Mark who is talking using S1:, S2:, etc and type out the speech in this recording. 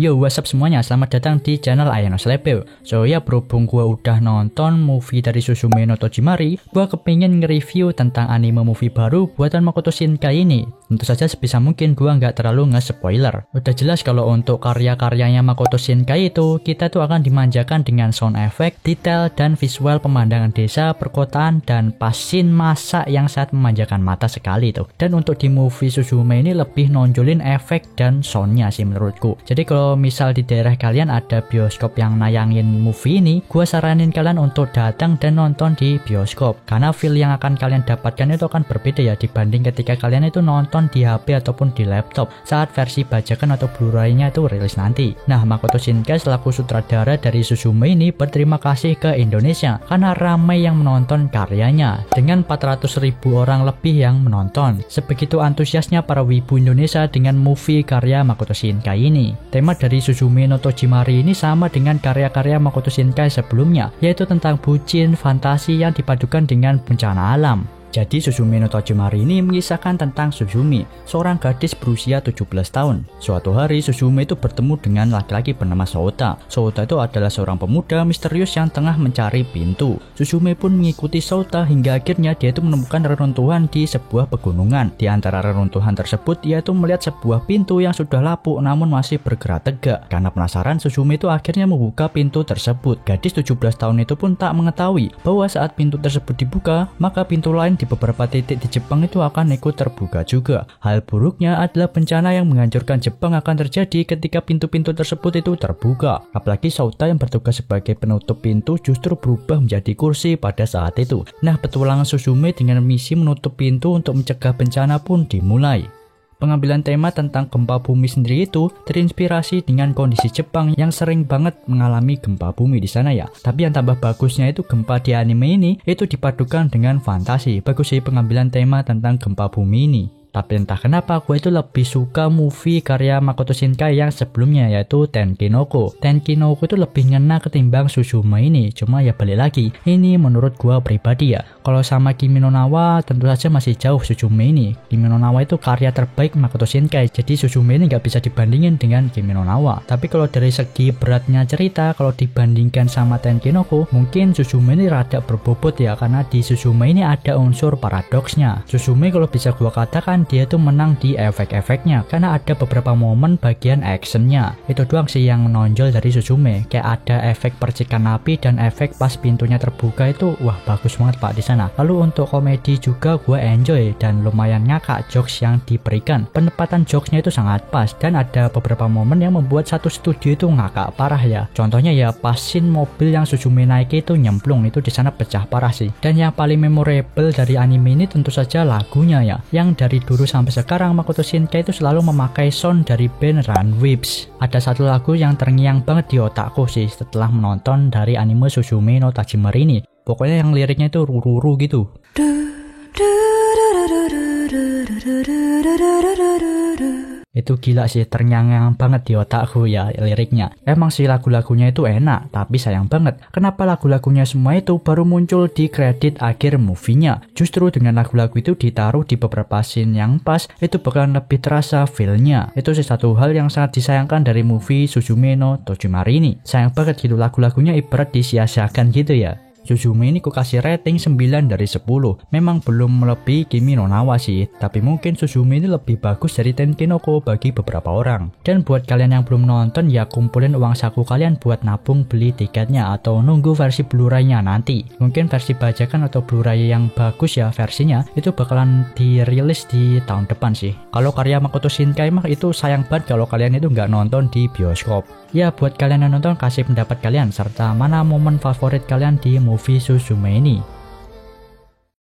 S1: Yo, what's up semuanya, selamat datang di channel Ayanos Review. So ya, berhubung gua udah nonton movie dari Suzume no Tojimari, gua kepingin nge-review tentang anime movie baru buatan Makoto Shinkai ini. Tentu saja sebisa mungkin gua nggak terlalu nge-spoiler. Udah jelas kalau untuk karya-karyanya Makoto Shinkai itu, kita tuh akan dimanjakan dengan sound effect, detail, dan visual pemandangan desa, perkotaan, dan pas scene masak yang sangat memanjakan mata sekali tuh. Dan untuk di movie Suzume ini lebih nonjolin efek dan soundnya sih menurutku. Jadi kalau misal di daerah kalian ada bioskop yang nayangin movie ini, gue saranin kalian untuk datang dan nonton di bioskop, karena feel yang akan kalian dapatkan itu akan berbeda ya dibanding ketika kalian itu nonton di HP ataupun di laptop saat versi bajakan atau Blu-ray-nya itu rilis nanti. Nah, Makoto Shinkai selaku sutradara dari Suzume ini berterima kasih ke Indonesia karena ramai yang menonton karyanya dengan 400.000 orang lebih yang menonton. Sebegitu antusiasnya para wibu Indonesia dengan movie karya Makoto Shinkai ini. Tema dari Suzume no Tojimari ini sama dengan karya-karya Makoto Shinkai sebelumnya, yaitu tentang bucin, fantasi yang dipadukan dengan bencana alam. Jadi Suzume no Tojimari ini mengisahkan tentang Suzumi, seorang gadis berusia 17 tahun. Suatu hari Suzume itu bertemu dengan laki-laki bernama Souta. Souta itu adalah seorang pemuda misterius yang tengah mencari pintu. Suzume pun mengikuti Souta hingga akhirnya dia itu menemukan reruntuhan di sebuah pegunungan. Di antara reruntuhan tersebut, ia itu melihat sebuah pintu yang sudah lapuk namun masih bergerak tegak. Karena penasaran, Suzume itu akhirnya membuka pintu tersebut. Gadis 17 tahun itu pun tak mengetahui bahwa saat pintu tersebut dibuka, maka pintu lain di beberapa titik di Jepang itu akan ikut terbuka juga. Hal buruknya adalah bencana yang menghancurkan Jepang akan terjadi ketika pintu-pintu tersebut itu terbuka. Apalagi Souta yang bertugas sebagai penutup pintu justru berubah menjadi kursi pada saat itu. Nah, petualangan Suzume dengan misi menutup pintu untuk mencegah bencana pun dimulai. Pengambilan tema tentang gempa bumi sendiri itu terinspirasi dengan kondisi Jepang yang sering banget mengalami gempa bumi di sana ya. Tapi yang tambah bagusnya itu gempa di anime ini itu dipadukan dengan fantasi. Bagus sih pengambilan tema tentang gempa bumi ini. Tapi entah kenapa gue itu lebih suka movie karya Makoto Shinkai yang sebelumnya, yaitu Tenkinoko. Tenkinoko itu lebih ngena ketimbang Suzume ini. Cuma ya balik lagi, ini menurut gue pribadi ya. Kalau sama Kimi no Na wa tentu saja masih jauh Suzume ini. Kimi no Na wa itu karya terbaik Makoto Shinkai, jadi Suzume ini gak bisa dibandingin dengan Kimi no Na wa. Tapi kalau dari segi beratnya cerita, kalau dibandingkan sama Tenkinoko, mungkin Suzume ini rada berbobot ya, karena di Suzume ini ada unsur paradoksnya. Suzume kalau bisa gue katakan dia tuh menang di efek-efeknya, karena ada beberapa momen bagian actionnya. Itu doang sih yang menonjol dari Suzume. Kayak ada efek percikan api dan efek pas pintunya terbuka itu, wah bagus banget pak di sana. Lalu untuk komedi juga gue enjoy dan lumayan ngakak jokes yang diberikan. Penempatan jokesnya itu sangat pas dan ada beberapa momen yang membuat satu studio itu ngakak parah ya. Contohnya ya pas scene mobil yang Suzume naik itu nyemplung, itu di sana pecah parah sih. Dan yang paling memorable dari anime ini tentu saja lagunya ya, yang dari dulu sampai sekarang Makoto Shinkai itu selalu memakai sound dari band Runwibs. Ada satu lagu yang terngiang banget di otakku sih setelah menonton dari anime Suzume no Tojimari ini. Pokoknya yang liriknya itu ruru gitu. Itu gila sih, terngiang banget di otakku ya liriknya. Emang sih lagu-lagunya itu enak, tapi sayang banget kenapa lagu-lagunya semua itu baru muncul di kredit akhir movie-nya. Justru dengan lagu-lagu itu ditaruh di beberapa scene yang pas, itu bakalan lebih terasa feel-nya. Itu sih satu hal yang sangat disayangkan dari movie Suzume no Tojimari ini. Sayang banget gitu, lagu-lagunya ibarat disia-siakan gitu ya. Suzume ini ku kasih rating 9 dari 10. Memang belum melebihi Kimi no Na wa sih, tapi mungkin Suzume ini lebih bagus dari Tenkinoko bagi beberapa orang. Dan buat kalian yang belum nonton ya, kumpulin uang saku kalian buat nabung beli tiketnya atau nunggu versi Blu-ray-nya nanti. Mungkin versi bajakan atau Blu-ray yang bagus ya versinya itu bakalan dirilis di tahun depan sih. Kalau karya Makoto Shinkai mah itu sayang banget kalau kalian itu nggak nonton di bioskop. Ya buat kalian yang nonton, kasih pendapat kalian serta mana momen favorit kalian di movie Suzume ini.